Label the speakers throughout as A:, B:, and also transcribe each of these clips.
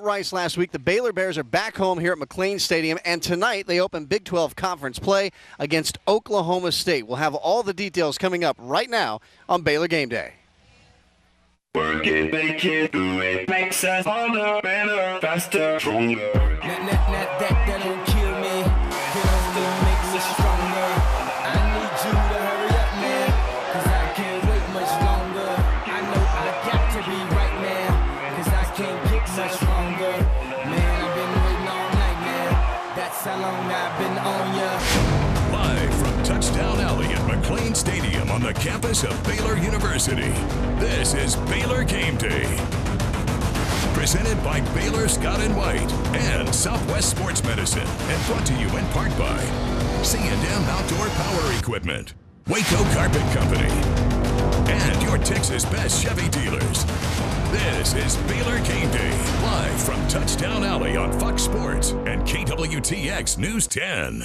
A: Rice last week. The Baylor Bears are back home here at McLean Stadium, and tonight they open Big 12 conference play against Oklahoma State. We'll have all the details coming up right now on Baylor Game Day.
B: Work it, make it, do it, makes us harder, better, faster, stronger. That don't kill me, it only makes us stronger. I need you to hurry up, man, cause I can't wait much longer. I know I got to be right now, cause I can't get much stronger. Man, I've been waiting all night, man, that's how long I've been on ya.
C: Live from Touchdown Alley at McLean Stadium on the campus of Baylor University, this is Baylor Game Day. Presented by Baylor Scott & White and Southwest Sports Medicine, and brought to you in part by C&M Outdoor Power Equipment, Waco Carpet Company, and your Texas best Chevy dealers. This is Baylor Game Day, live from Touchdown Alley on Fox Sports and KWTX News 10.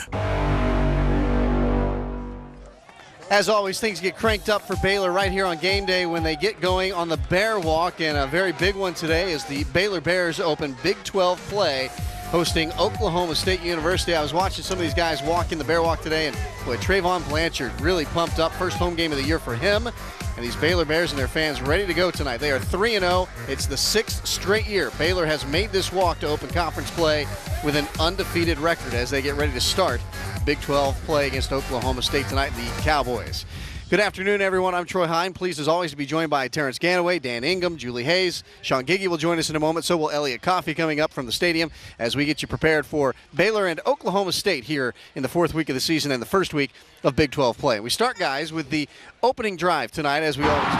A: As always, things get cranked up for Baylor right here on game day when they get going on the Bear Walk, and a very big one today is the Baylor Bears open Big 12 play hosting Oklahoma State University. I was watching some of these guys walk in the Bear Walk today, and boy, Trayvon Blanchard really pumped up. First home game of the year for him, and these Baylor Bears and their fans ready to go tonight. They are 3-0. It's the 6th straight year Baylor has made this walk to open conference play with an undefeated record as they get ready to start Big 12 play against Oklahoma State tonight, the Cowboys. Good afternoon, everyone. I'm Troy Hine. Pleased, as always, to be joined by Terrence Ganaway, Dan Ingham, Julie Hayes. Sean Giggy will join us in a moment. So will Elliot Coffey coming up from the stadium as we get you prepared for Baylor and Oklahoma State here in the 4th week of the season and the first week of Big 12 play. We start, guys, with the opening drive tonight, as we always do.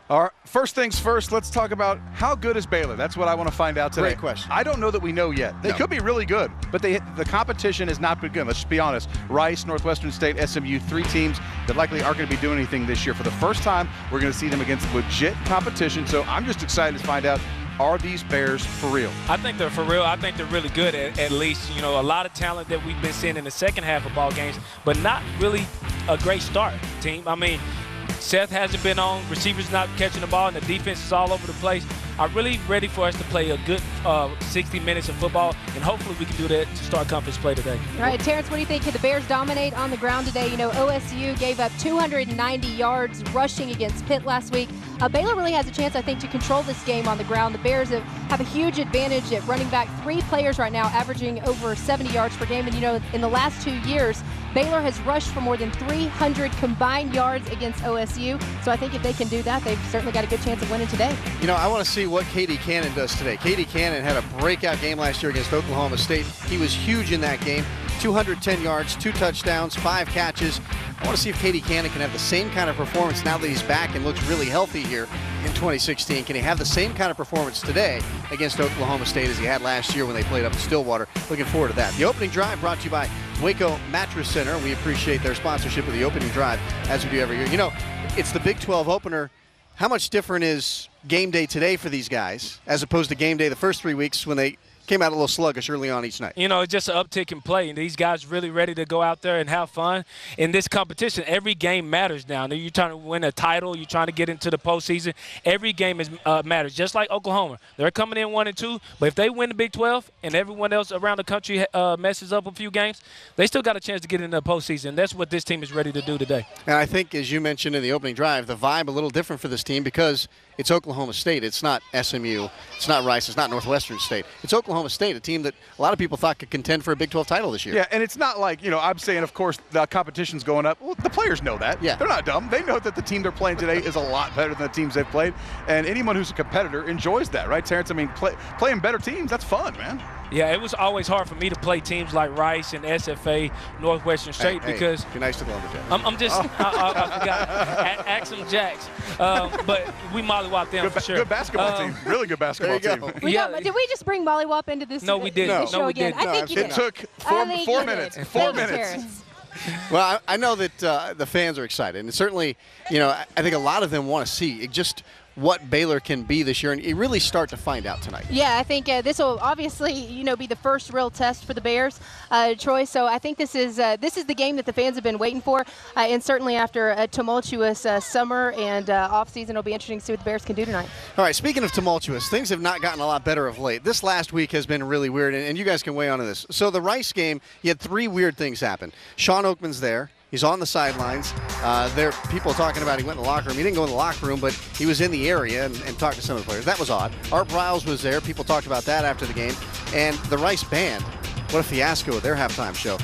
D: All right, first things first, let's talk about how good is Baylor. That's what I want to find out today.
A: Great question.
D: I don't know that we know yet. They could be really good, but the competition has not been good. Let's just be honest. Rice, Northwestern State, SMU, 3 teams that likely aren't going to be doing anything this year. For the first time, we're going to see them against legit competition. So I'm just excited to find out, are these Bears for real?
E: I think they're for real. I think they're really good at least. You know, a lot of talent that we've been seeing in the second half of ball games, but not really a great start, team. I mean, Seth hasn't been on, receivers not catching the ball, and the defense is all over the place. I'm really ready for us to play a good 60 minutes of football, and hopefully we can do that to start conference play today.
F: All right, Terrence, what do you think? Can the Bears dominate on the ground today? You know, OSU gave up 290 yards rushing against Pitt last week. Baylor really has a chance, I think, to control this game on the ground. The Bears have a huge advantage at running back. 3 players right now averaging over 70 yards per game. And, you know, in the last 2 years, Baylor has rushed for more than 300 combined yards against OSU. So I think if they can do that, they've certainly got a good chance of winning today.
A: You know, I want to see what Katie Cannon does today. Katie Cannon had a breakout game last year against Oklahoma State. He was huge in that game. 210 yards, 2 touchdowns, 5 catches. I want to see if Katie Cannon can have the same kind of performance now that he's back and looks really healthy here in 2016. Can he have the same kind of performance today against Oklahoma State as he had last year when they played up in Stillwater? Looking forward to that. The opening drive brought to you by Waco Mattress Center. We appreciate their sponsorship of the opening drive, as we do every year. You know, it's the Big 12 opener. How much different is game day today for these guys as opposed to game day the first 3 weeks when they came out a little sluggish early on each night?
E: You know, it's just an uptick in play, and these guys really ready to go out there and have fun. In this competition, every game matters now. You're trying to win a title. You're trying to get into the postseason. Every game matters, just like Oklahoma. They're coming in 1-2, but if they win the Big 12 and everyone else around the country messes up a few games, they still got a chance to get into the postseason. That's what this team is ready to do today.
A: And I think, as you mentioned in the opening drive, the vibe a little different for this team because it's Oklahoma State. It's not SMU. It's not Rice. It's not Northwestern State. It's Oklahoma State, a team that a lot of people thought could contend for a Big 12 title this year.
D: Yeah, and it's not like, you know, I'm saying, of course, the competition's going up. Well, the players know that.
A: Yeah.
D: They're not dumb. They know that the team they're playing today is a lot better than the teams they've played. And anyone who's a competitor enjoys that, right, Terrence? I mean, playing better teams, that's fun, man.
E: Yeah, it was always hard for me to play teams like Rice and SFA, Northwestern State, because
A: be nice to the Lumberjacks.
E: I'm just I forgot Axum Jacks, but we mollywop them for sure.
D: Good basketball team, really good basketball team.
F: Did we just bring Mollywop into this?
E: No, we didn't.
F: Show again? I think you did.
D: It took 4 minutes. 4 minutes.
A: Well, I know that the fans are excited, and certainly, you know, I think a lot of them want to see just what Baylor can be this year, and you really start to find out tonight.
F: Yeah, I think this will obviously, be the first real test for the Bears, Troy. So I think this is the game that the fans have been waiting for, and certainly after a tumultuous summer and offseason, it'll be interesting to see what the Bears can do tonight.
A: All right, speaking of tumultuous, things have not gotten a lot better of late. This last week has been really weird, and you guys can weigh on this. So the Rice game, you had 3 weird things happen. Sean Oakman's there. He's on the sidelines. There are people talking about he went in the locker room. He didn't go in the locker room, but he was in the area and talked to some of the players. That was odd. Art Briles was there. People talked about that after the game. And the Rice band, what a fiasco with their halftime show.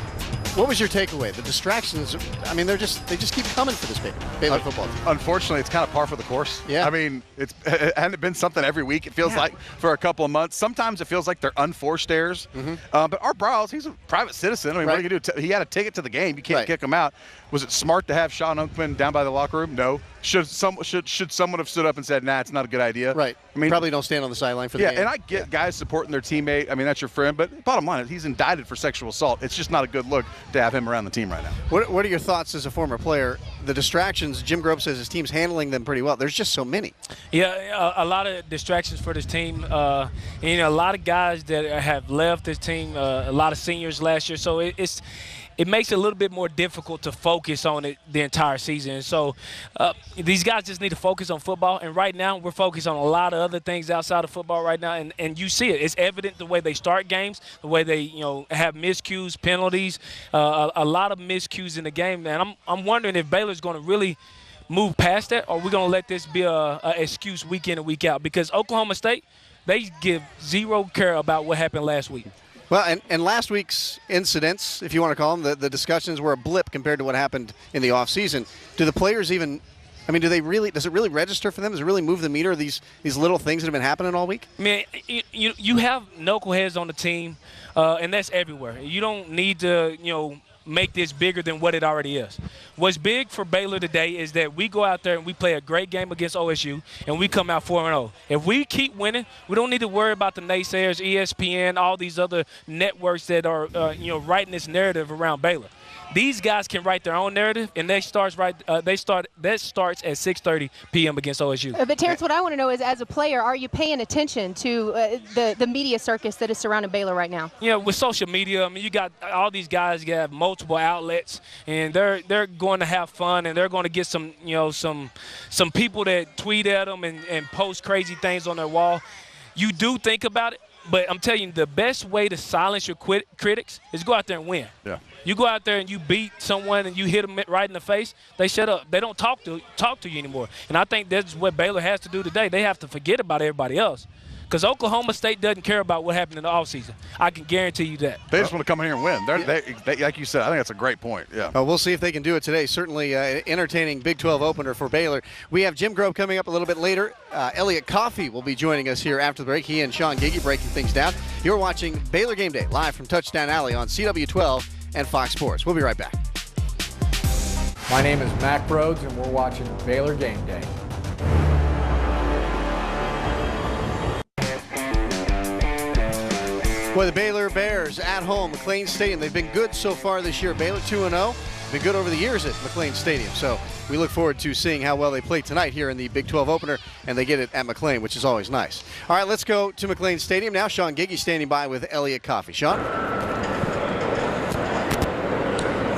A: What was your takeaway? The distractions, I mean, they just keep coming for this Baylor football team.
D: Unfortunately, it's kind of par for the course.
A: Yeah.
D: I mean, it hasn't been something every week, it feels like, for a couple of months. Sometimes it feels like they're unforced errors. But Art Briles, he's a private citizen. I mean, what are you going to do? He had a ticket to the game. You can't kick him out. Was it smart to have Sean Oakman down by the locker room? No. Should someone have stood up and said, nah, it's not a good idea?
A: Right.
D: I mean,
A: probably don't stand on the sideline for the game.
D: Yeah, and I get guys supporting their teammate. I mean, that's your friend. But bottom line is he's indicted for sexual assault. It's just not a good look to have him around the team right now.
A: What are your thoughts as a former player? The distractions, Jim Grobe says his team's handling them pretty well. There's just so many.
E: Yeah, a lot of distractions for this team. And, a lot of guys that have left this team, a lot of seniors last year. So it makes it a little bit more difficult to focus on it the entire season. And so these guys just need to focus on football. And right now we're focused on a lot of other things outside of football right now. And you see it. It's evident the way they start games, the way they have miscues, penalties, a lot of miscues in the game. And I'm wondering if Baylor's going to really move past that, or we're going to let this be a excuse week in and week out. Because Oklahoma State, they give zero care about what happened last week.
A: Well, and last week's incidents, if you want to call them, the discussions were a blip compared to what happened in the offseason. Do the players even – I mean, does it really register for them? Does it really move the meter, these little things that have been happening all week?
E: I mean, you have knuckleheads on the team, and that's everywhere. You don't need to, make this bigger than what it already is. What's big for Baylor today is that we go out there and we play a great game against OSU, and we come out 4-0. If we keep winning, we don't need to worry about the naysayers, ESPN, all these other networks that are, writing this narrative around Baylor. These guys can write their own narrative, and that starts at 6:30 p.m. against OSU.
F: But Terrence, what I want to know is, as a player, are you paying attention to the media circus that is surrounding Baylor right now?
E: With social media, I mean, you got all these guys have multiple outlets, and they're going to have fun, and they're going to get some people that tweet at them and post crazy things on their wall. You do think about it, but I'm telling you, the best way to silence your critics is go out there and win.
D: Yeah.
E: You go out there and you beat someone and you hit them right in the face, they shut up. They don't talk to you anymore. And I think that's what Baylor has to do today. They have to forget about everybody else. Because Oklahoma State doesn't care about what happened in the offseason. I can guarantee you that.
D: They just want to come here and win. They, like you said, I think that's a great point. Yeah.
A: We'll see if they can do it today. Certainly entertaining Big 12 opener for Baylor. We have Jim Grobe coming up a little bit later. Elliot Coffey will be joining us here after the break. He and Sean Giggy breaking things down. You're watching Baylor Game Day live from Touchdown Alley on CW12 and Fox Sports. We'll be right back.
G: My name is Mac Rhodes, and we're watching Baylor Game Day.
A: Boy, the Baylor Bears at home, McLean Stadium. They've been good so far this year. Baylor 2-0. Been good over the years at McLean Stadium. So we look forward to seeing how well they play tonight here in the Big 12 opener, and they get it at McLean, which is always nice. All right, let's go to McLean Stadium now. Sean Giggy standing by with Elliot Coffey. Sean?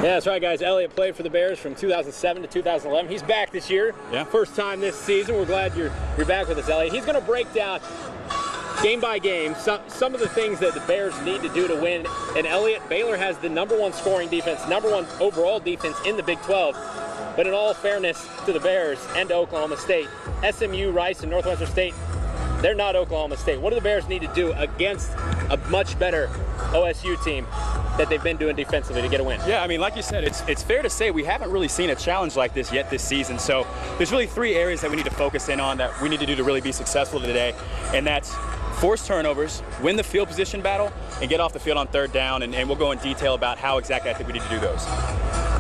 H: Yeah, that's right, guys. Elliot played for the Bears from 2007 to 2011. He's back this year. Yeah. First time this season. We're glad you're back with us, Elliot. He's going to break down game by game some of the things that the Bears need to do to win. And Elliot, Baylor has the #1 scoring defense, #1 overall defense in the Big 12. But in all fairness to the Bears and to Oklahoma State, SMU, Rice, and Northwestern State, they're not Oklahoma State. What do the Bears need to do against a much better OSU team that they've been doing defensively to get a win?
I: Yeah, I mean, like you said, it's fair to say we haven't really seen a challenge like this yet this season. So there's really 3 areas that we need to focus in on, that we need to do to really be successful today. And that's force turnovers, win the field position battle, and get off the field on 3rd down. And we'll go in detail about how exactly I think we need to do those.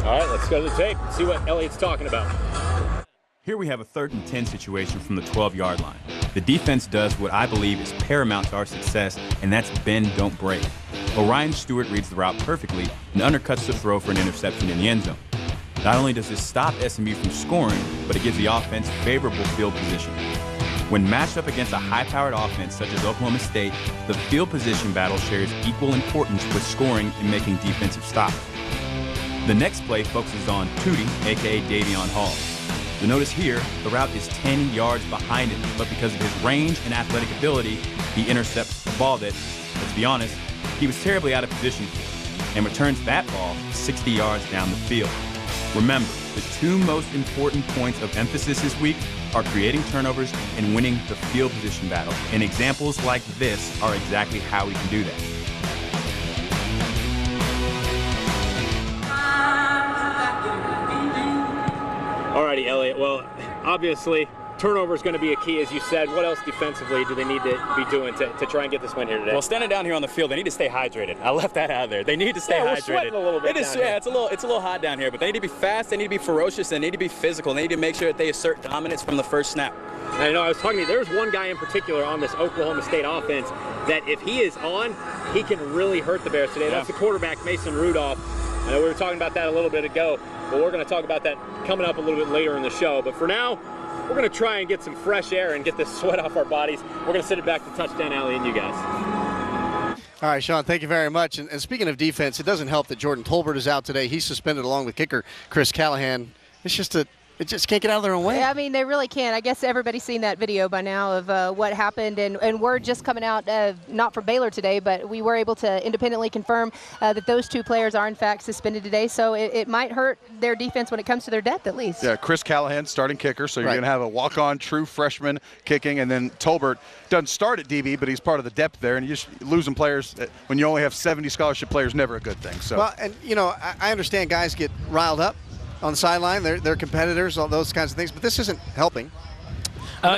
H: All right, let's go to the tape and see what Elliot's talking about.
J: Here we have a 3rd and 10 situation from the 12-yard line. The defense does what I believe is paramount to our success, and that's bend, don't break. Orion Stewart reads the route perfectly and undercuts the throw for an interception in the end zone. Not only does this stop SMU from scoring, but it gives the offense favorable field position. When matched up against a high-powered offense such as Oklahoma State, the field position battle shares equal importance with scoring and making defensive stops. The next play focuses on Tootie, aka Davion Hall. You'll notice here, the route is 10 yards behind him, but because of his range and athletic ability, he intercepts the ball that, let's be honest, he was terribly out of position for, and returns that ball 60 yards down the field. Remember, the two most important points of emphasis this week are creating turnovers and winning the field position battle. And examples like this are exactly how we can do that.
H: Alrighty, Elliot. Well, obviously, turnover is going to be a key, as you said. What else defensively do they need to be doing to try and get this win here today?
I: Well, standing down here on the field, they need to stay hydrated. I left that out of there. They need to stay hydrated.
H: We're sweating a little bit.
I: It's a little hot down here, but they need to be fast. They need to be ferocious. They need to be physical. They need to make sure that they assert dominance from the first snap.
H: I know I was talking to you. There's one guy in particular on this Oklahoma State offense that if he is on, he can really hurt the Bears today. Yeah. That's the quarterback, Mason Rudolph. I know we were talking about that a little bit ago, but we're going to talk about that coming up a little bit later in the show. But for now, we're going to try and get some fresh air and get this sweat off our bodies. We're going to send it back to Touchdown Alley and you guys.
A: All right, Sean, thank you very much. And speaking of defense, it doesn't help that Jordan Tolbert is out today. He's suspended along with kicker Chris Callahan. It just can't get out of their own way.
F: I mean, they really can't. I guess everybody's seen that video by now of what happened, and word just coming out, not from Baylor today, but we were able to independently confirm that those two players are in fact suspended today, so it might hurt their defense when it comes to their depth at least.
D: Yeah, Chris Callahan, starting kicker, so you're going to have a walk-on true freshman kicking, and then Tolbert doesn't start at DB, but he's part of the depth there, and you just losing players when you only have 70 scholarship players, never a good thing. So.
A: Well, and I understand guys get riled up on the sideline, they're competitors, all those kinds of things, but this isn't helping.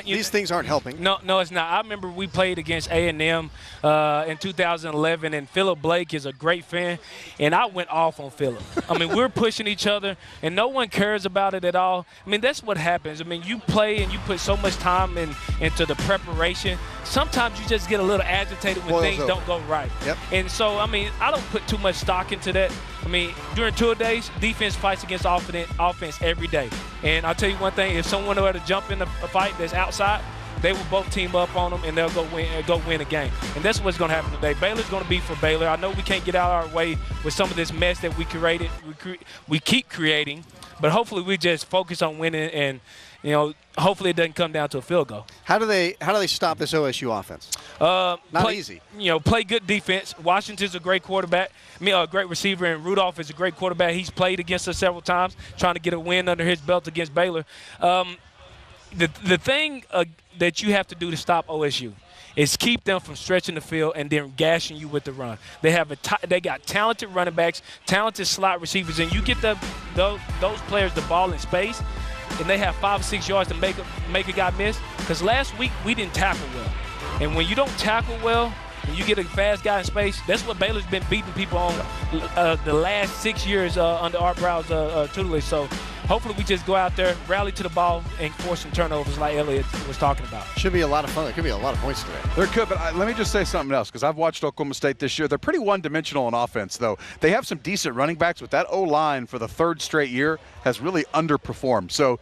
A: These things aren't helping.
E: No, it's not. I remember we played against A&M in 2011, and Philip Blake is a great fan, and I went off on Philip. I mean, we're pushing each other, and no one cares about it at all. I mean, that's what happens. I mean, you play and you put so much time into the preparation. Sometimes you just get a little agitated when things don't go right.
A: Yep.
E: And so, I mean, I don't put too much stock into that. I mean, during tour days, defense fights against offense every day. And I'll tell you one thing, if someone were to jump in a fight that's outside, they will both team up on them and they'll go win a game. And that's what's going to happen today. Baylor's going to be for Baylor. I know we can't get out of our way with some of this mess that we keep creating, but hopefully we just focus on winning and, hopefully it doesn't come down to a field goal.
A: How do they stop this OSU offense? Not easy.
E: Play good defense. Washington's a great quarterback. A great receiver, and Rudolph is a great quarterback. He's played against us several times, trying to get a win under his belt against Baylor. The thing that you have to do to stop OSU is keep them from stretching the field and then gashing you with the run. They got talented running backs, talented slot receivers, and you get those players the ball in space, and they have 5 or 6 yards to make a guy miss. Because last week we didn't tackle well, and when you don't tackle well and you get a fast guy in space, that's what Baylor's been beating people on the last 6 years under Art Brown's tutelage. So hopefully we just go out there, rally to the ball, and force some turnovers like Elliot was talking about.
A: Should be a lot of fun. There could be a lot of points today.
D: There could, but let me just say something else, because I've watched Oklahoma State this year. They're pretty one-dimensional on offense, though. They have some decent running backs, but that O-line for the third straight year has really underperformed. So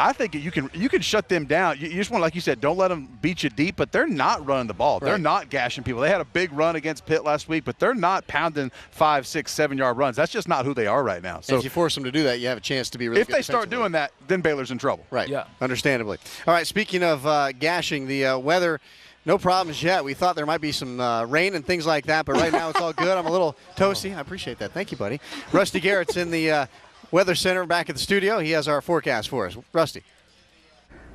D: I think you can shut them down. You just want, like you said, don't let them beat you deep, but they're not running the ball. Right. They're not gashing people. They had a big run against Pitt last week, but they're not pounding 5, 6, 7-yard runs. That's just not who they are right now. So
A: if you force them to do that, you have a chance to be really good.
D: If they start doing that, then Baylor's in trouble.
A: Right.
E: Yeah.
A: Understandably. All right, speaking of gashing, the weather, no problems yet. We thought there might be some rain and things like that, but right now it's all good. I'm a little toasty. I appreciate that. Thank you, buddy. Rusty Garrett's in the Weather Center back at the studio. He has our forecast for us. Rusty.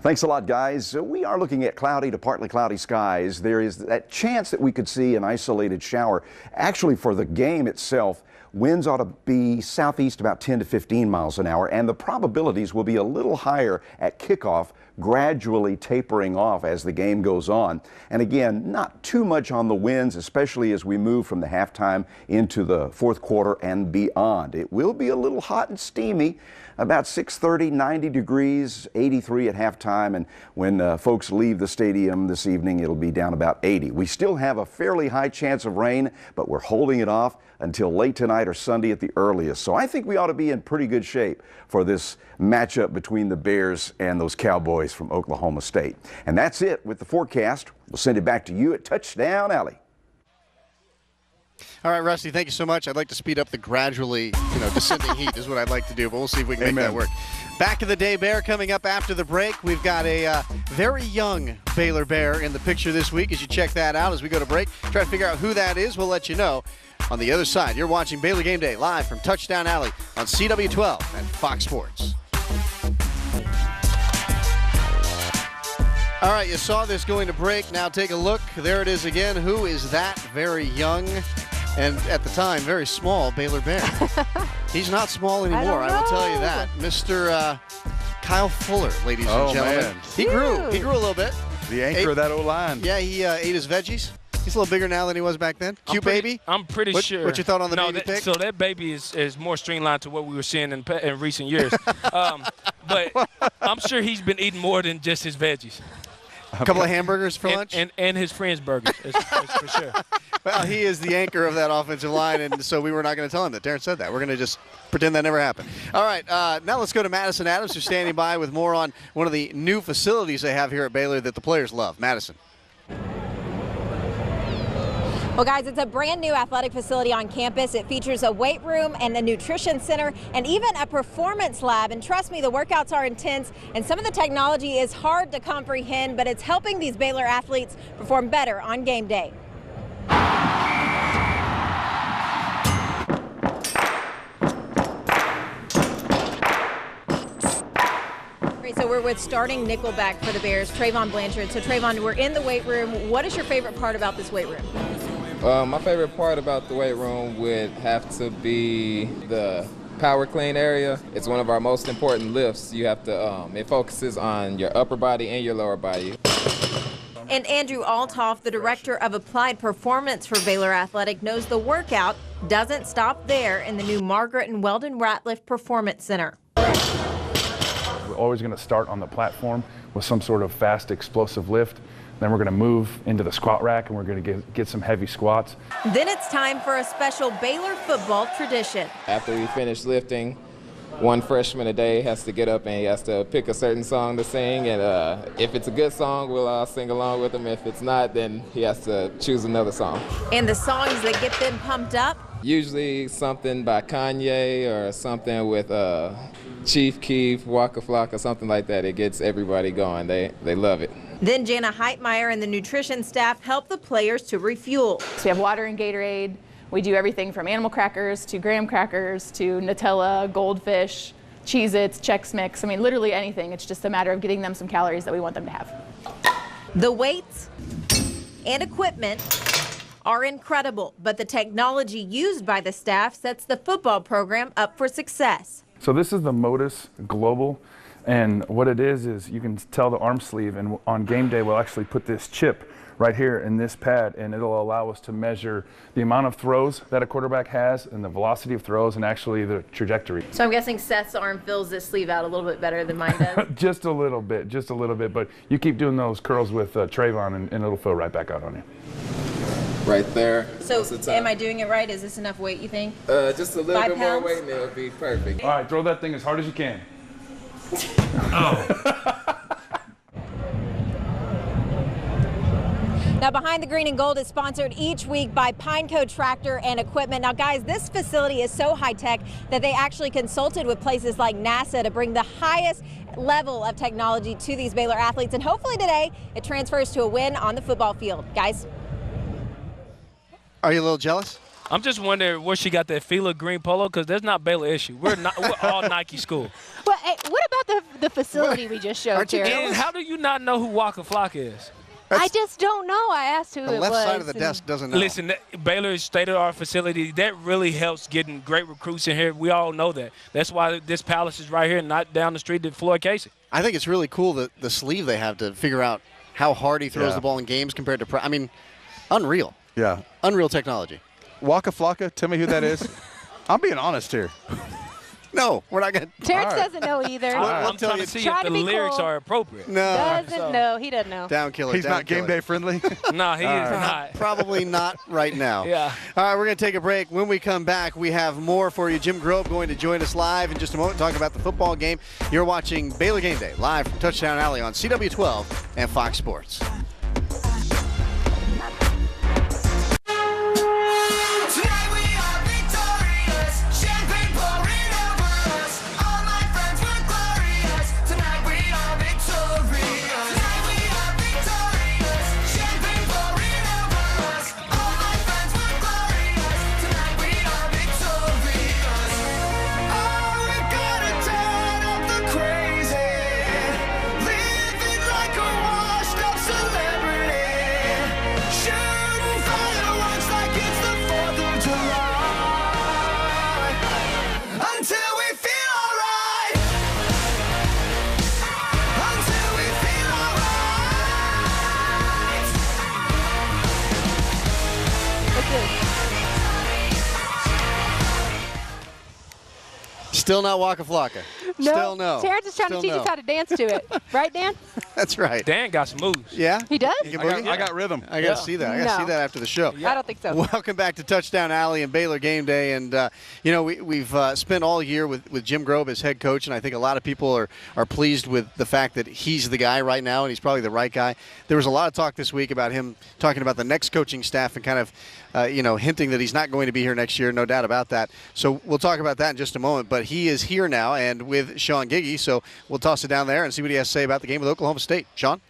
K: Thanks a lot, guys. We are looking at cloudy to partly cloudy skies. There is that chance that we could see an isolated shower. Actually, for the game itself, winds ought to be southeast about 10 to 15 miles an hour, and the probabilities will be a little higher at kickoff, gradually tapering off as the game goes on. And again, not too much on the winds, especially as we move from the halftime into the fourth quarter and beyond. It will be a little hot and steamy, about 6:30, 90 degrees, 83 at halftime, and when folks leave the stadium this evening, it'll be down about 80. We still have a fairly high chance of rain, but we're holding it off until late tonight or Sunday at the earliest. So I think we ought to be in pretty good shape for this matchup between the Bears and those Cowboys. boys from Oklahoma State. And that's it with the forecast. We'll send it back to you at Touchdown Alley.
A: All right, Rusty, thank you so much. I'd like to speed up the gradually, descending heat is what I'd like to do, but we'll see if we can make that work. Back in the Day Bear coming up after the break. We've got a very young Baylor Bear in the picture this week as you check that out as we go to break. Try to figure out who that is. We'll let you know on the other side. You're watching Baylor Game Day live from Touchdown Alley on CW12 and Fox Sports. All right, you saw this going to break. Now take a look. There it is again. Who is that very young and, at the time, very small Baylor Bear? He's not small anymore, I will tell you that. Mr. Kyle Fuller, ladies and gentlemen. Man. He grew a little bit.
D: The anchor of that O-line.
A: Yeah, he ate his veggies. He's a little bigger now than he was back then. Cute baby.
E: I'm pretty sure.
A: What's your thought on the baby pic?
E: So that baby is more streamlined to what we were seeing in recent years. But I'm sure he's been eating more than just his veggies.
A: A couple of hamburgers for lunch?
E: And his friends' burgers, for sure.
A: Well, he is the anchor of that offensive line, and so we were not going to tell him that. Darren said that. We're going to just pretend that never happened. All right, now let's go to Madison Adams, who's standing by with more on one of the new facilities they have here at Baylor that the players love. Madison.
L: Well, guys, it's a brand new athletic facility on campus. It features a weight room and a nutrition center and even a performance lab. And trust me, the workouts are intense and some of the technology is hard to comprehend, but it's helping these Baylor athletes perform better on game day. So we're with starting nickelback for the Bears, Trayvon Blanchard. So Trayvon, we're in the weight room. What is your favorite part about this weight room?
M: My favorite part about the weight room would have to be the power clean area. It's one of our most important lifts. You have to, it focuses on your upper body and your lower body.
L: And Andrew Althoff, the director of applied performance for Baylor Athletic, knows the workout doesn't stop there in the new Margaret and Weldon Ratliff Performance Center.
N: We're always going to start on the platform with some sort of fast, explosive lift. Then we're going to move into the squat rack and we're going to get some heavy squats.
L: Then it's time for a special Baylor football tradition.
M: After we finish lifting, one freshman a day has to get up and he has to pick a certain song to sing. And if it's a good song, we'll all sing along with him. If it's not, then he has to choose another song.
L: And the songs that get them pumped up?
M: Usually something by Kanye or something with Chief Keef, Waka Flocka, something like that. It gets everybody going. They love it.
L: Then Jana Heitmeyer and the nutrition staff help the players to refuel.
O: So we have water and Gatorade. We do everything from animal crackers to graham crackers to Nutella, Goldfish, Cheez-Its, Chex Mix. I mean, literally anything. It's just a matter of getting them some calories that we want them to have.
L: The weights and equipment are incredible, but the technology used by the staff sets the football program up for success.
N: So this is the Modus Global, and what it is you can tell the arm sleeve, and on game day we'll actually put this chip right here in this pad, and it'll allow us to measure the amount of throws that a quarterback has and the velocity of throws and actually the trajectory.
O: So I'm guessing Seth's arm fills this sleeve out a little bit better than mine does?
N: Just a little bit, but you keep doing those curls with Trayvon and it'll fill right back out on you.
M: Right there.
L: So am I doing it right? Is this enough weight, you think?
M: Just a little bit more weight and it'll be perfect.
N: All right, throw that thing as hard as you can.
L: Now, Behind the Green and Gold is sponsored each week by Pineco Tractor and Equipment. Now, guys, this facility is so high-tech that they actually consulted with places like NASA to bring the highest level of technology to these Baylor athletes. And hopefully today it transfers to a win on the football field. Guys?
A: Are you a little jealous?
E: I'm just wondering where she got that Fila green polo, because there's not Baylor issue. We're all Nike school.
F: Well, hey, what about the facility we just showed, Terry?
E: And how do you not know who Waka Flocka is?
F: I just don't know. I asked who it was.
A: The left side of the desk doesn't know.
E: Listen, Baylor's state-of-the-art facility, that really helps getting great recruits in here. We all know that. That's why this palace is right here and not down the street at Floyd Casey.
A: I think it's really cool that the sleeve they have to figure out how hard he throws the ball in games compared to – I mean, unreal.
D: Yeah.
A: Unreal technology.
D: Waka Flocka, tell me who that is. I'm being honest here.
A: No, we're not going to.
F: Terrence doesn't know either.
E: I'm trying to see if the lyrics are appropriate.
A: No.
F: Doesn't know. He doesn't know.
A: Down killer.
D: He's not game day friendly?
E: No, he is not.
A: Probably not right now.
E: Yeah.
A: All right, we're going to take a break. When we come back, we have more for you. Jim Grove going to join us live in just a moment, talking about the football game. You're watching Baylor Game Day live from Touchdown Alley on CW12 and Fox Sports. Still not Waka Flocka.
F: No.
A: Still no.
F: Terrence is trying to teach us how to dance to it. Right, Dan?
A: That's right.
E: Dan got some moves.
A: Yeah?
F: He does?
D: I got rhythm.
A: I got to see that. I got to see that after the show.
F: I don't think so.
A: Welcome back to Touchdown Alley and Baylor Game Day. And, we've spent all year with Jim Grove as head coach, and I think a lot of people are pleased with the fact that he's the guy right now, and he's probably the right guy. There was a lot of talk this week about him talking about the next coaching staff and kind of, hinting that he's not going to be here next year, no doubt about that. So we'll talk about that in just a moment. But he is here now and with Sean Giggy, so we'll toss it down there and see what he has to say about the game with Oklahoma State. Sean?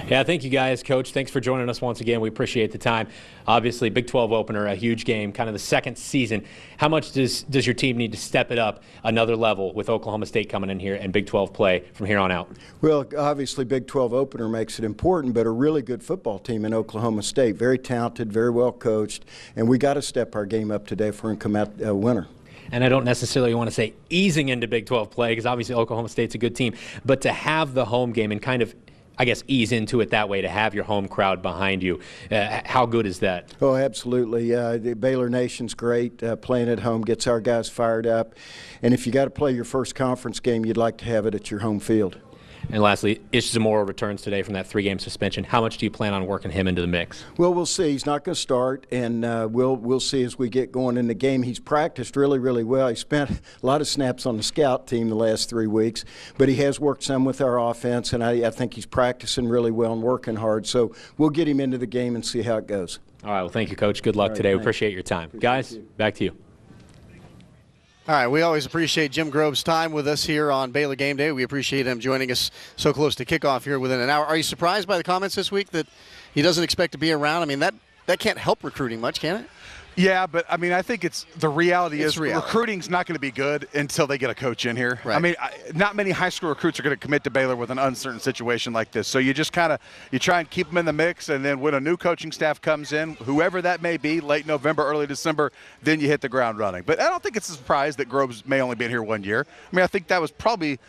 H: Yeah, thank you guys, Coach. Thanks for joining us once again. We appreciate the time. Obviously, Big 12 opener, a huge game, kind of the second season. How much does your team need to step it up another level with Oklahoma State coming in here and Big 12 play from here on out?
P: Well, obviously, Big 12 opener makes it important, but a really good football team in Oklahoma State. Very talented, very well coached, and we got to step our game up today if we're going to come out a winner.
H: And I don't necessarily want to say easing into Big 12 play because obviously Oklahoma State's a good team, but to have the home game and kind of, I guess, ease into it that way, to have your home crowd behind you. How good is that?
P: Oh, absolutely. The Baylor Nation's great. Playing at home gets our guys fired up. And if you got to play your first conference game, you'd like to have it at your home field.
H: And lastly, Ish Zamora returns today from that 3-game suspension. How much do you plan on working him into the mix?
P: Well, we'll see. He's not going to start, and we'll see as we get going in the game. He's practiced really, really well. He spent a lot of snaps on the scout team the last 3 weeks, but he has worked some with our offense, and I think he's practicing really well and working hard. So we'll get him into the game and see how it goes.
H: All right. Well, thank you, Coach. Good luck today. We appreciate your time. Guys, back to you.
A: All right, we always appreciate Jim Grove's time with us here on Baylor Game Day. We appreciate him joining us so close to kickoff here within an hour. Are you surprised by the comments this week that he doesn't expect to be around? I mean, that can't help recruiting much, can it?
D: Yeah, but I mean, I think the reality is recruiting's not going to be good until they get a coach in here. Right. I mean, not many high school recruits are going to commit to Baylor with an uncertain situation like this. So you just you try and keep them in the mix, and then when a new coaching staff comes in, whoever that may be, late November, early December, then you hit the ground running. But I don't think it's a surprise that Groves may only be here 1 year. I mean, I think that was probably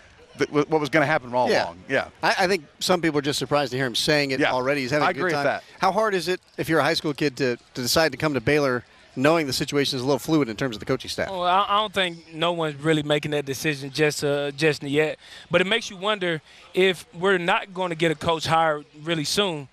D: what was going to happen all along. Yeah.
A: I think some people are just surprised to hear him saying it already. He's having a good time.
D: I agree with that.
A: How hard is it if you're a high school kid to decide to come to Baylor knowing the situation is a little fluid in terms of the coaching staff?
E: Well, I don't think no one's really making that decision just yet. But it makes you wonder if we're not going to get a coach hired really soon.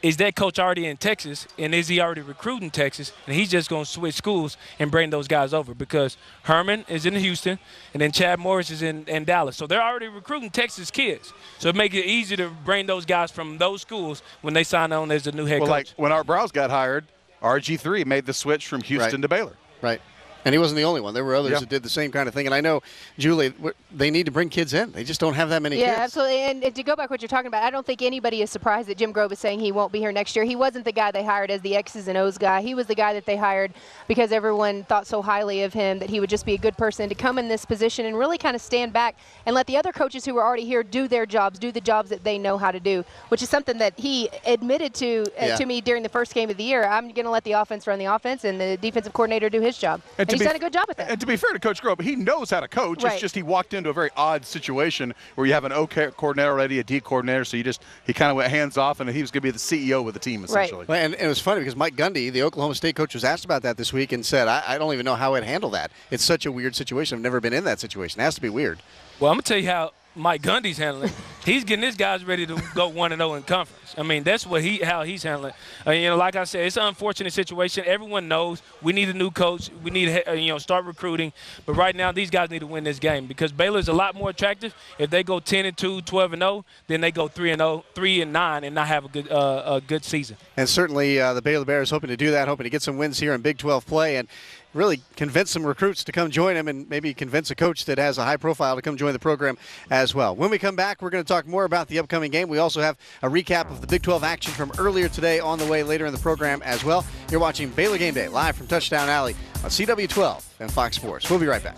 E: Is that coach already in Texas, and is he already recruiting Texas, and he's just going to switch schools and bring those guys over? Because Herman is in Houston, and then Chad Morris is in Dallas. So they're already recruiting Texas kids. So it makes it easy to bring those guys from those schools when they sign on as the new head coach.
D: Well, like when Art Browse got hired, RG3 made the switch from Houston to Baylor.
A: Right. And he wasn't the only one. There were others that did the same kind of thing. And I know, Julie, they need to bring kids in. They just don't have that many kids.
F: Yeah, absolutely. And to go back to what you're talking about, I don't think anybody is surprised that Jim Grove is saying he won't be here next year. He wasn't the guy they hired as the X's and O's guy. He was the guy that they hired because everyone thought so highly of him that he would just be a good person to come in this position and really kind of stand back and let the other coaches who were already here do their jobs, do the jobs that they know how to do, which is something that he admitted to me during the first game of the year. I'm going to let the offense run the offense and the defensive coordinator do his job. And And he's done a good job with that.
D: And to be fair to Coach Grove, he knows how to coach.
F: Right.
D: It's just he walked into a very odd situation where you have an O coordinator already, a D coordinator, so he kind of went hands off, and he was going to be the CEO with the team, essentially.
A: Right. And it was funny because Mike Gundy, the Oklahoma State coach, was asked about that this week and said, I don't even know how I'd handle that. It's such a weird situation. I've never been in that situation. It has to be weird.
E: Well, I'm going to tell you how Mike Gundy's handling it. He's getting his guys ready to go 1-0 in conference. I mean, that's how he's handling it. Like I said, it's an unfortunate situation. Everyone knows we need a new coach. We need to start recruiting. But right now, these guys need to win this game because Baylor's a lot more attractive. If they go 10-2, 12-0, then they go 3-0, 3-9, and not have a good season.
A: And certainly the Baylor Bears hoping to do that, hoping to get some wins here in Big 12 play and really convince some recruits to come join him and maybe convince a coach that has a high profile to come join the program as well. When we come back, we're going to talk more about the upcoming game. We also have a recap of the Big 12 action from earlier today on the way later in the program as well. You're watching Baylor Game Day live from Touchdown Alley on CW12 and Fox Sports. We'll be right back.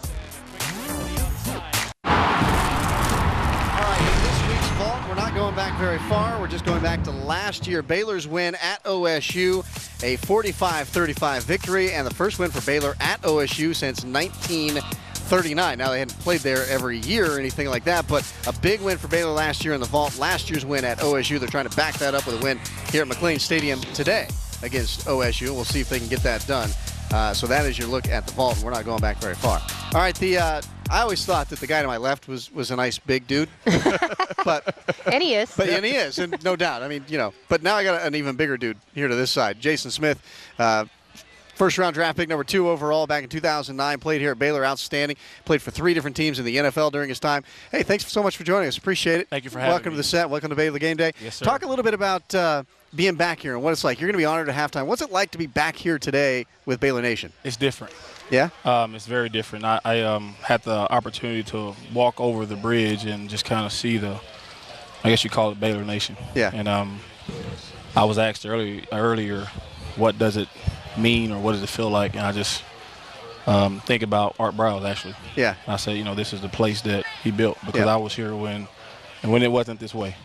A: We're not going back very far. We're just going back to last year. Baylor's win at OSU, a 45-35 victory, and the first win for Baylor at OSU since 1939. Now, they hadn't played there every year or anything like that, but a big win for Baylor last year in the vault. Last year's win at OSU, they're trying to back that up with a win here at McLean Stadium today against OSU. We'll see if they can get that done. So that is your look at the vault, and we're not going back very far. All right, I always thought that the guy to my left was a nice big dude.
F: And he is.
A: And he is, and no doubt. I mean, but now I got an even bigger dude here to this side. Jason Smith, first-round draft pick, number 2 overall back in 2009. Played here at Baylor, outstanding. Played for 3 different teams in the NFL during his time. Hey, thanks so much for joining us. Appreciate it.
Q: Thank you for having me.
A: Welcome to the set. Welcome to Baylor Game Day.
Q: Yes, sir.
A: Talk a little bit about being back here and what it's like. You're going to be honored at halftime. What's it like to be back here today with Baylor Nation?
Q: It's different.
A: Yeah?
Q: It's very different. I had the opportunity to walk over the bridge and just kind of see I guess you call it Baylor Nation.
A: Yeah.
Q: And I was asked earlier, what does it mean or what does it feel like? And I just think about Art Browse, actually.
A: Yeah.
Q: And I said, this is the place that he built because I was here when it wasn't this way.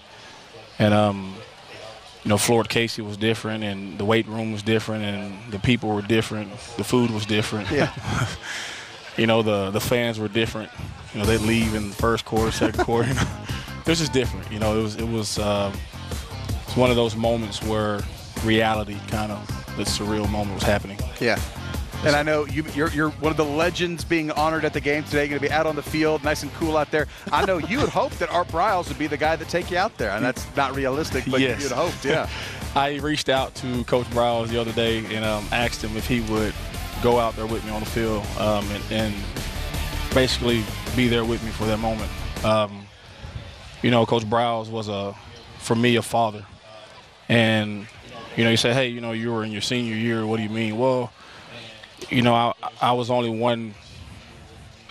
Q: And Florida Casey was different, and the weight room was different, and the people were different. The food was different.
A: Yeah.
Q: The fans were different. They'd leave in the first quarter, second quarter. It was just different. It was one of those moments where reality kind of, the surreal moment was happening.
D: Yeah. And I know you're one of the legends being honored at the game today. You're going to be out on the field, nice and cool out there. I know you had hoped that Art Briles would be the guy that take you out there, and that's not realistic, but
Q: yes.
D: you'd hoped, yeah.
Q: I reached out to Coach Briles the other day and asked him if he would go out there with me on the field and basically be there with me for that moment. Coach Briles was, for me, a father. And, you say, hey, you were in your senior year. What do you mean? Well, I was only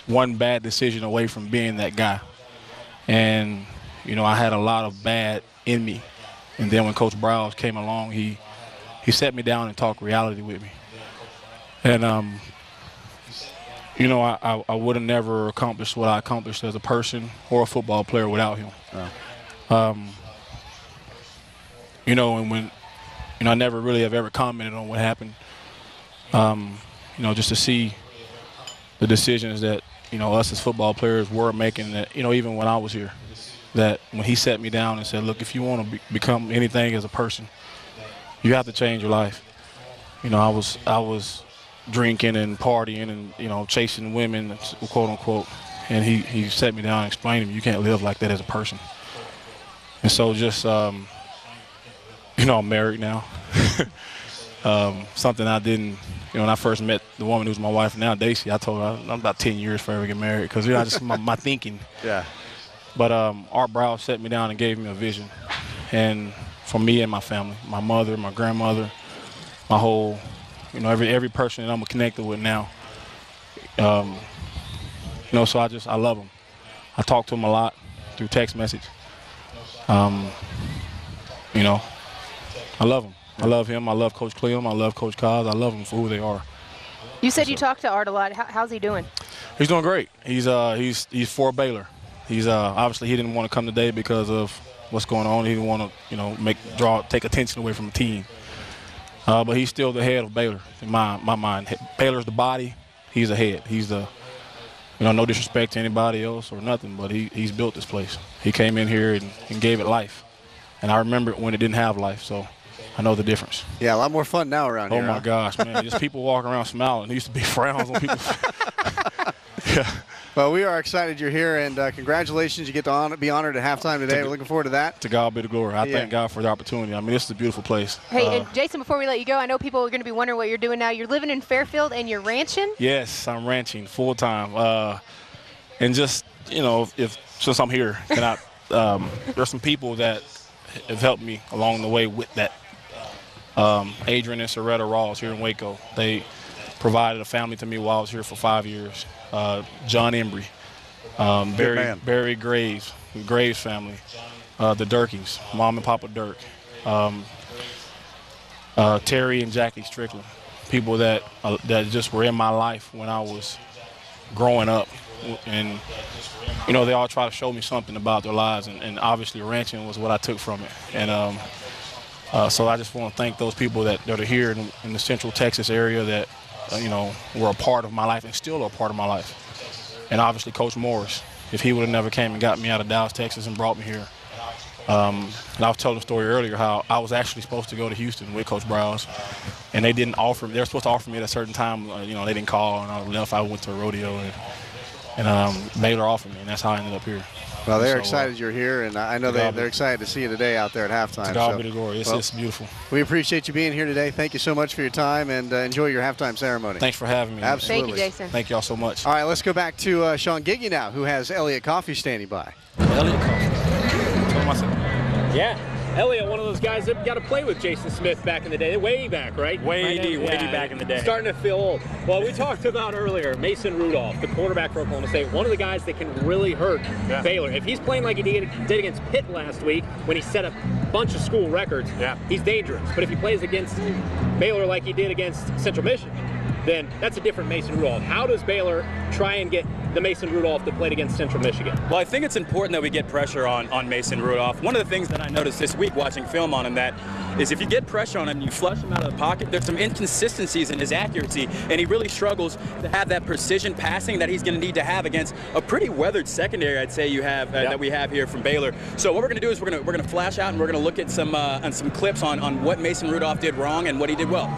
Q: one bad decision away from being that guy. And, I had a lot of bad in me. And then when Coach Briles came along, he sat me down and talked reality with me. And, I would have never accomplished what I accomplished as a person or a football player without him.
D: Oh.
Q: And when, I never really have ever commented on what happened. Just to see the decisions that, us as football players were making that, even when I was here, that when he sat me down and said, look, if you want to become anything as a person, you have to change your life. I was drinking and partying and, chasing women, quote unquote. And he sat me down and explained to me, you can't live like that as a person. And so just, I'm married now. Something I didn't, when I first met the woman who's my wife now, Daisy, I told her I'm about 10 years before I ever get married because, just my thinking.
D: Yeah.
Q: But Art Browse sat me down and gave me a vision. And for me and my family, my mother, my grandmother, my whole, every person that I'm connected with now. So I love them. I talk to them a lot through text message. I love them. I love him. I love Coach Clem. I love Coach Coz. I love them for who they are.
F: You said you talked to Art a lot. How's he doing?
Q: He's doing great. He's for Baylor. He's obviously he didn't want to come today because of what's going on. He didn't want to take attention away from the team. But he's still the head of Baylor in my mind. Baylor's the body. he's ahead. He's the, no disrespect to anybody else or nothing, but he's built this place. He came in here and gave it life. And I remember it when it didn't have life, so I know the difference.
A: Yeah, a lot more fun now around here.
Q: Oh, my gosh, man. Just people walking around smiling. There used to be frowns on people's Yeah.
A: Well, we are excited you're here, and congratulations. You get to be honored at halftime today. We're looking forward to that.
Q: To God be the glory. I thank God for the opportunity. I mean, this is a beautiful place.
F: Hey, and Jason, before we let you go, I know people are going to be wondering what you're doing now. You're living in Fairfield and you're ranching?
Q: Yes, I'm ranching full time. And just, since I'm here, there's some people that have helped me along the way with that. Adrian and Soretta Rawls here in Waco. They provided a family to me while I was here for 5 years. John Embry, Barry Graves, Graves family, the Durkings, Mom and Papa Dirk, Terry and Jackie Strickland, people that just were in my life when I was growing up. And, they all try to show me something about their lives, and obviously ranching was what I took from it. And so I just want to thank those people that are here in the Central Texas area that, were a part of my life and still are a part of my life. And obviously Coach Morris, if he would have never came and got me out of Dallas, Texas and brought me here. And I was telling the story earlier how I was actually supposed to go to Houston with Coach Browse, and they didn't offer me. They were supposed to offer me at a certain time. They didn't call, and I left. I went to a rodeo, and Baylor offered me, and that's how I ended up here.
A: Well, they're excited you're here, and I know they're excited to see you today out there at halftime.
Q: To God be the glory. It's beautiful.
A: We appreciate you being here today. Thank you so much for your time, and enjoy your halftime ceremony.
Q: Thanks for having me.
A: Absolutely.
F: Thank you, Jason.
Q: Thank you all so much.
A: All right, let's go back to Sean Giggy now, who has Elliott Coffee standing by.
Q: Elliott Coffee. Tell him I said.
H: Yeah. Elliott, one of those guys that got to play with Jason Smith back in the day. Way back, right?
I: Way back in the day.
H: Starting to feel old. Well, we talked about earlier Mason Rudolph, the quarterback for Oklahoma State, one of the guys that can really hurt Baylor. If he's playing like he did against Pitt last week when he set a bunch of school records, he's dangerous. But if he plays against Baylor like he did against Central Michigan, then that's a different Mason Rudolph. How does Baylor try and get the Mason Rudolph that played against Central Michigan?
I: Well, I think it's important that we get pressure on Mason Rudolph. One of the things that I noticed this week watching film on him is if you get pressure on him, you flush him out of the pocket, there's some inconsistencies in his accuracy, and he really struggles to have that precision passing that he's going to need to have against a pretty weathered secondary, I'd say you have that we have here from Baylor. So what we're going to do is we're going to flash out and we're going to look at some clips on what Mason Rudolph did wrong and what he did well.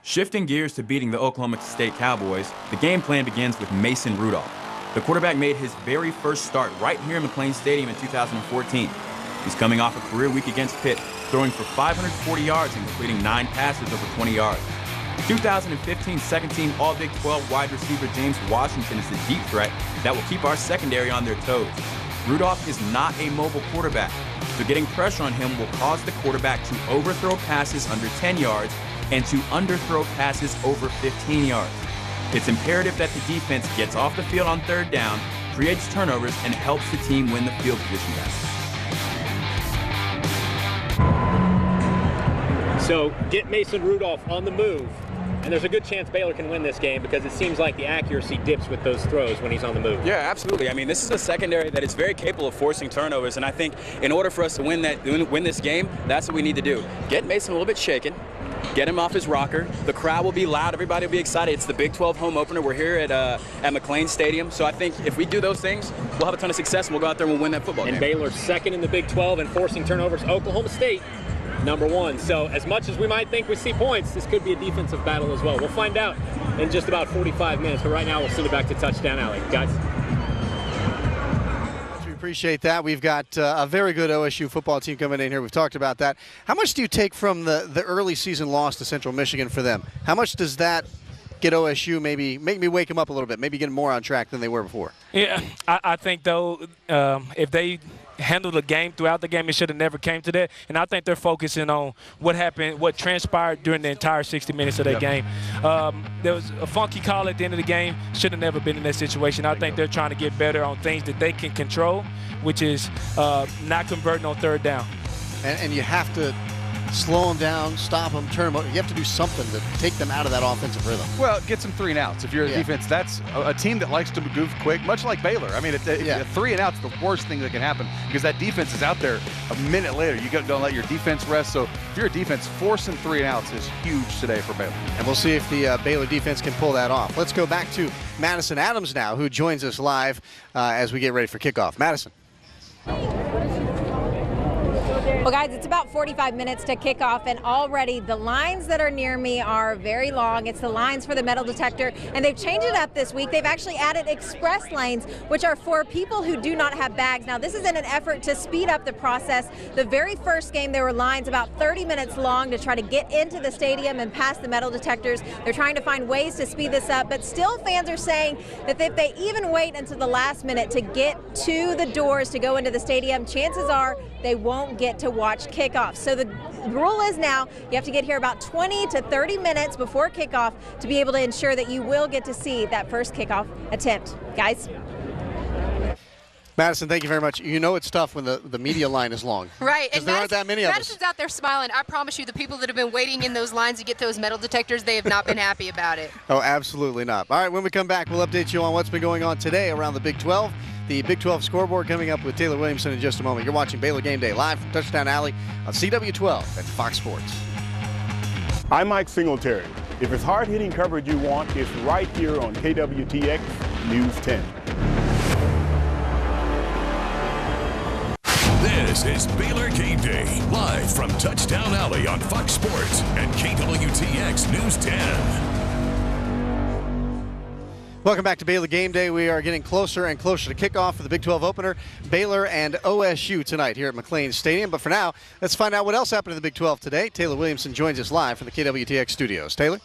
J: Shifting gears to beating the Oklahoma State Cowboys, the game plan begins with Mason Rudolph. The quarterback made his very first start right here in McLean Stadium in 2014. He's coming off a career week against Pitt, throwing for 540 yards and completing 9 passes over 20 yards. 2015 second-team All-Big 12 wide receiver James Washington is the deep threat that will keep our secondary on their toes. Rudolph is not a mobile quarterback, so getting pressure on him will cause the quarterback to overthrow passes under 10 yards and to underthrow passes over 15 yards. It's imperative that the defense gets off the field on third down, creates turnovers, and helps the team win the field position battle.
H: So get Mason Rudolph on the move, and there's a good chance Baylor can win this game because it seems like the accuracy dips with those throws when he's on the move.
I: Yeah, absolutely. I mean, this is a secondary that is very capable of forcing turnovers, and I think in order for us to win this game, that's what we need to do. Get Mason a little bit shaken, get him off his rocker. The crowd will be loud. Everybody will be excited. It's the Big 12 home opener. We're here at McLean Stadium. So I think if we do those things, we'll have a ton of success, and we'll go out there and we'll win that football game.
H: And Baylor's second in the Big 12 and forcing turnovers. Oklahoma State, number 1. So as much as we might think we see points, this could be a defensive battle as well. We'll find out in just about 45 minutes. But right now, we'll send it back to Touchdown Alley. Guys.
A: Appreciate that. We've got a very good OSU football team coming in here. We've talked about that. How much do you take from the early season loss to Central Michigan for them? How much does that get OSU, maybe make me wake them up a little bit, maybe get them more on track than they were before?
E: Yeah, I think, though, if they handled the game throughout the game, it should have never came to that. And I think they're focusing on what happened, what transpired during the entire 60 minutes of that game. There was a funky call at the end of the game. Should have never been in that situation. I think they're trying to get better on things that they can control, which is not converting on third down.
A: And you have to slow them down, stop them, turn them over. You have to do something to take them out of that offensive rhythm.
D: Well, get some 3 and outs. If you're a defense, that's a team that likes to move quick, much like Baylor. I mean, a 3 and out's the worst thing that can happen because that defense is out there a minute later. You don't let your defense rest. So if you're a defense, forcing 3 and outs is huge today for Baylor.
A: And we'll see if the Baylor defense can pull that off. Let's go back to Madison Adams now, who joins us live as we get ready for kickoff. Madison.
L: Well, guys, it's about 45 minutes to kick off, and already the lines that are near me are very long. It's the lines for the metal detector, and they've changed it up this week. They've actually added express lanes, which are for people who do not have bags. Now, this is in an effort to speed up the process. The very first game, there were lines about 30 minutes long to try to get into the stadium and past the metal detectors. They're trying to find ways to speed this up, but still fans are saying that if they even wait until the last minute to get to the doors to go into the stadium, chances are they won't get to watch kickoff. So the rule is now you have to get here about 20 to 30 minutes before kickoff to be able to ensure that you will get to see that first kickoff attempt. Guys?
A: Madison, thank you very much. You know it's tough when the media line is long.
R: Right.
A: And there aren't that many of us.
R: Madison's out there smiling. I promise you, the people that have been waiting in those lines to get those metal detectors, they have not been happy about it.
A: Oh, absolutely not. All right, when we come back, we'll update you on what's been going on today around the Big 12. The Big 12 scoreboard coming up with Taylor Williamson in just a moment. You're watching Baylor Game Day live from Touchdown Alley on CW12 at Fox Sports.
S: I'm Mike Singletary. If it's hard-hitting coverage you want, it's right here on KWTX News 10.
C: This is Baylor Game Day, live from Touchdown Alley on Fox Sports and KWTX News 10.
A: Welcome back to Baylor Game Day. We are getting closer and closer to kickoff for the Big 12 opener, Baylor and OSU tonight here at McLean Stadium. But for now, let's find out what else happened in the Big 12 today. Taylor Williamson joins us live from the KWTX studios. Taylor?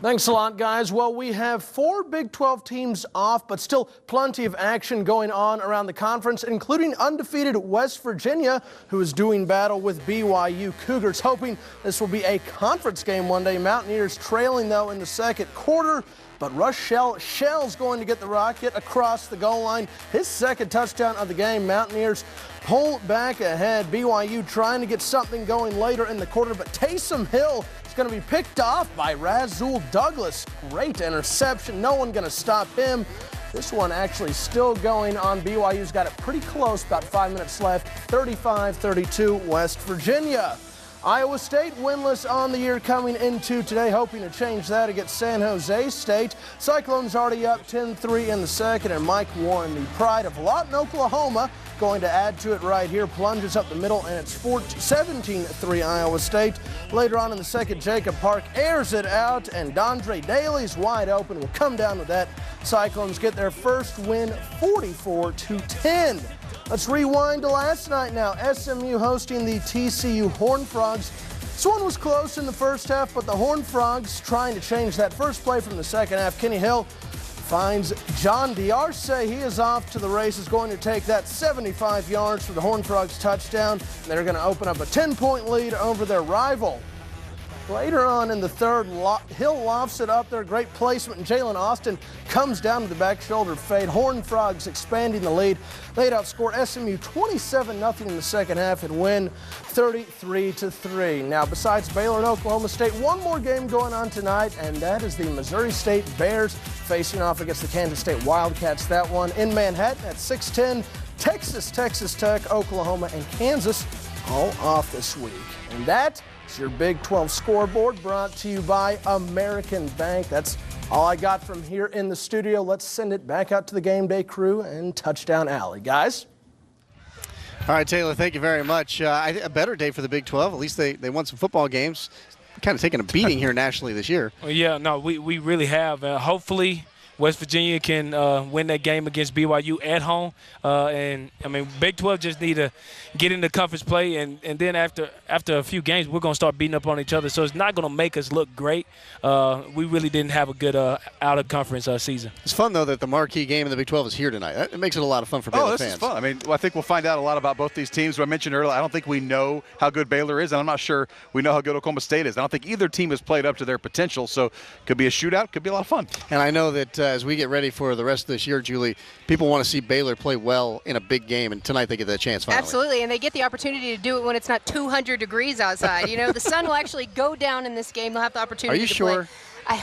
T: Thanks a lot, guys. Well, we have 4 Big 12 teams off, but still plenty of action going on around the conference, including undefeated West Virginia, who is doing battle with BYU Cougars, hoping this will be a conference game one day. Mountaineers trailing, though, in the second quarter. But Rush Shell's going to get the Rocket across the goal line. His second touchdown of the game. Mountaineers pull back ahead. BYU trying to get something going later in the quarter, but Taysom Hill is going to be picked off by Razul Douglas. Great interception. No one going to stop him. This one actually still going on. BYU's got it pretty close, about 5 minutes left. 35-32 West Virginia. Iowa State winless on the year coming into today, hoping to change that against San Jose State. Cyclones already up 10-3 in the second, and Mike Warren, the pride of Lawton, Oklahoma, going to add to it right here. Plunges up the middle, and it's 17-3 Iowa State. Later on in the second, Jacob Park airs it out, and Dondre Daly's wide open. Will come down with that. Cyclones get their first win, 44-10. Let's rewind to last night now. SMU hosting the TCU Horned Frogs. This one was close in the first half, but the Horned Frogs trying to change that first play from the second half. Kenny Hill finds John D'Arce. He is off to the races, going to take that 75 yards for the Horned Frogs touchdown. They're going to open up a 10-point lead over their rival. Later on in the third, Hill lofts it up there. Great placement, and Jalen Austin comes down to the back shoulder fade. Horned Frogs expanding the lead. They'd outscore SMU 27-0 in the second half and win 33-3. Now, besides Baylor and Oklahoma State, one more game going on tonight, and that is the Missouri State Bears facing off against the Kansas State Wildcats. That one in Manhattan at 6:10. Texas, Texas Tech, Oklahoma, and Kansas all off this week. And that is your Big 12 scoreboard, brought to you by American Bank. That's all I got from here in the studio. Let's send it back out to the Game Day crew and Touchdown Alley. Guys?
A: All right, Taylor, thank you very much. A better day for the Big 12. At least they won some football games. Kind of taking a beating here nationally this year.
E: Well, yeah, no, we really have. Hopefully West Virginia can win that game against BYU at home. And, I mean, Big 12 just need to get into conference play. And then after a few games, we're going to start beating up on each other. So it's not going to make us look great. We really didn't have a good out-of-conference season.
A: It's fun, though, that the marquee game in the Big 12 is here tonight. It makes it a lot of fun for Baylor fans.
D: Oh, this is fun. I mean, I think we'll find out a lot about both these teams. I mentioned earlier, I don't think we know how good Baylor is, and I'm not sure we know how good Oklahoma State is. I don't think either team has played up to their potential. So it could be a shootout. Could be a lot of fun.
A: And I know that as we get ready for the rest of this year, Julie, people want to see Baylor play well in a big game, and tonight they get that chance finally.
R: Absolutely, and they get the opportunity to do it when it's not 200 degrees outside. You know, the sun will actually go down in this game. They'll have the opportunity to play.
A: Are you sure?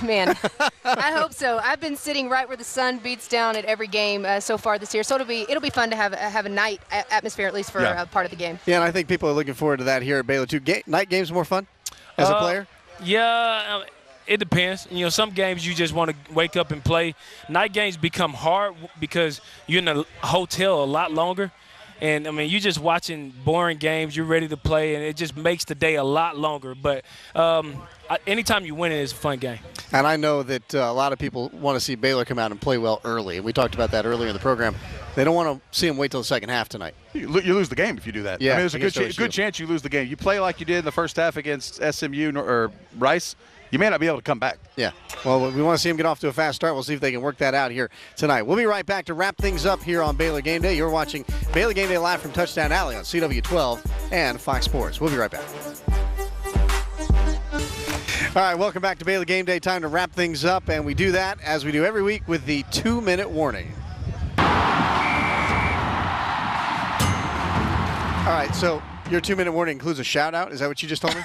R: Man, I hope so. I've been sitting right where the sun beats down at every game so far this year, so it'll be fun to have a night atmosphere, at least for part of the game.
A: Yeah, and I think people are looking forward to that here at Baylor too. Night games more fun as a player?
E: Yeah, it depends. You know, some games you just want to wake up and play. Night games become hard because you're in a hotel a lot longer. And, I mean, you're just watching boring games. You're ready to play, and it just makes the day a lot longer. But anytime you win it, it's a fun game.
A: And I know that a lot of people want to see Baylor come out and play well early. And we talked about that earlier in the program. They don't want to see them wait till the second half tonight.
D: You lose the game if you do that.
A: Yeah,
D: I mean, there's a good chance you lose the game. You play like you did in the first half against SMU or Rice, you may not be able to come back.
A: Yeah. Well, we want to see them get off to a fast start. We'll see if they can work that out here tonight. We'll be right back to wrap things up here on Baylor Game Day. You're watching Baylor Game Day live from Touchdown Alley on CW12 and Fox Sports. We'll be right back. All right, welcome back to Baylor Game Day. Time to wrap things up, and we do that as we do every week with the 2-minute warning. All right, so your 2-minute warning includes a shout-out. Is that what you just told me?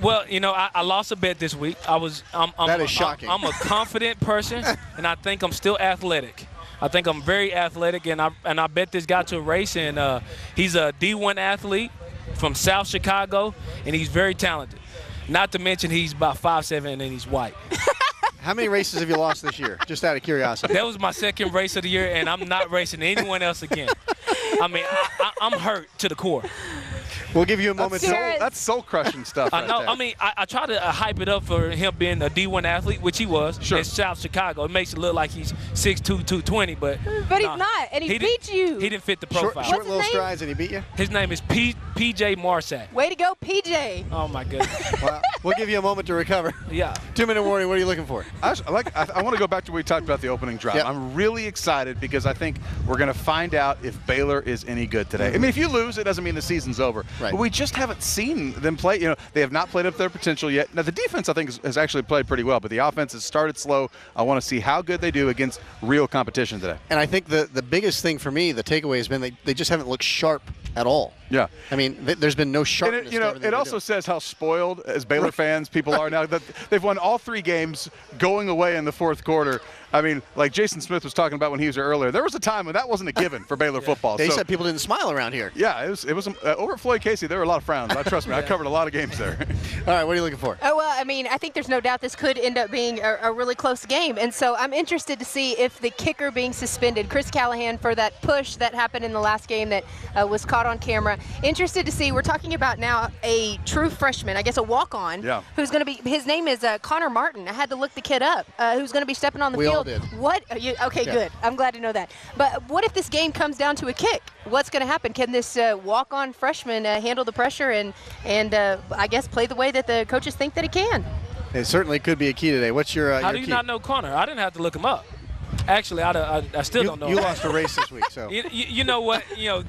E: Well, you know, I lost a bet this week.
A: That is shocking.
E: I'm a confident person, and I think I'm still athletic. I think I'm very athletic, and I bet this guy to a race, and he's a D1 athlete from South Chicago, and he's very talented. Not to mention he's about 5'7", and he's white.
A: How many races have you lost this year, just out of curiosity?
E: That was my second race of the year, and I'm not racing anyone else again. I mean, I'm hurt to the core.
A: We'll give you a moment.
D: That's soul-crushing stuff.
E: I know.
D: Right there.
E: I mean, I try to hype it up for him being a D1 athlete, which he was in South Chicago. It makes it look like he's 6'2", 220, but
F: he's not, and he beat you.
E: He didn't fit the profile.
A: Short little strides, and he beat you?
E: His name is PJ Marsack.
F: Way to go, PJ.
E: Oh, my goodness.
A: Well, we'll give you a moment to recover.
E: Yeah.
A: 2-minute warning. What are you looking for?
D: I want to go back to what we talked about the opening drive.
A: Yep.
D: I'm really excited because I think we're going to find out if Baylor is any good today. I mean, if you lose, it doesn't mean the season's over.
A: Right.
D: But we just haven't seen them play. You know, they have not played up their potential yet. Now, the defense, I think, has actually played pretty well, but the offense has started slow. I want to see how good they do against real competition today.
A: And I think the biggest thing for me, the takeaway has been they just haven't looked sharp at all.
D: Yeah.
A: I mean, there's been no sharpness.
D: And it also says how spoiled as Baylor fans people are now that they've won all 3 games going away in the fourth quarter. I mean, like Jason Smith was talking about when he was here earlier, there was a time when that wasn't a given for Baylor football.
A: They said people didn't smile around here.
D: Yeah, it was over at Floyd Casey, there were a lot of frowns. Trust me, I covered a lot of games there.
A: All right, what are you looking for?
R: Oh, well, I mean, I think there's no doubt this could end up being a really close game. And so I'm interested to see if the kicker being suspended, Chris Callahan, for that push that happened in the last game that was caught on camera. Interested to see, we're talking about now a true freshman, I guess a walk-on, who's going to be, his name is Connor Martin. I had to look the kid up, who's going to be stepping on the field.
A: We all did.
R: What? Okay, good. I'm glad to know that. But what if this game comes down to a kick? What's going to happen? Can this walk-on freshman handle the pressure and I guess play the way that the coaches think that he can?
A: It certainly could be a key today. What's your
E: How do you not know Connor? I didn't have to look him up. Actually, I still don't know.
A: You lost a race this week, so.
E: You know what? You know,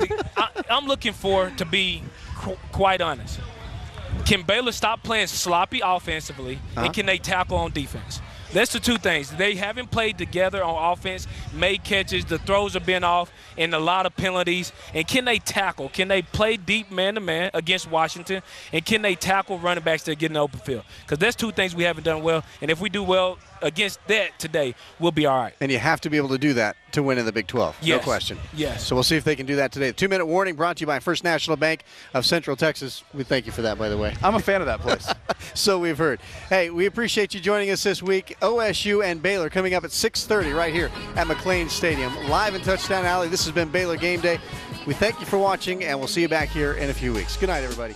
E: I'm looking for, to be quite honest, can Baylor stop playing sloppy offensively, and can they tackle on defense? That's the 2 things. They haven't played together on offense, made catches, the throws are been off, and a lot of penalties. And can they tackle? Can they play deep man-to-man against Washington? And can they tackle running backs that get in the open field? Because that's 2 things we haven't done well. And if we do well against that today, we'll be all right.
A: And you have to be able to do that to win in the Big 12.
E: Yes.
A: No question.
E: Yes.
A: So we'll see if they can do that today. The 2-minute warning brought to you by First National Bank of Central Texas. We thank you for that, by the way.
D: I'm a fan of that place.
A: So we've heard. Hey, we appreciate you joining us this week. OSU and Baylor coming up at 6:30 right here at McLean Stadium. Live in Touchdown Alley. This has been Baylor Game Day. We thank you for watching, and we'll see you back here in a few weeks. Good night, everybody.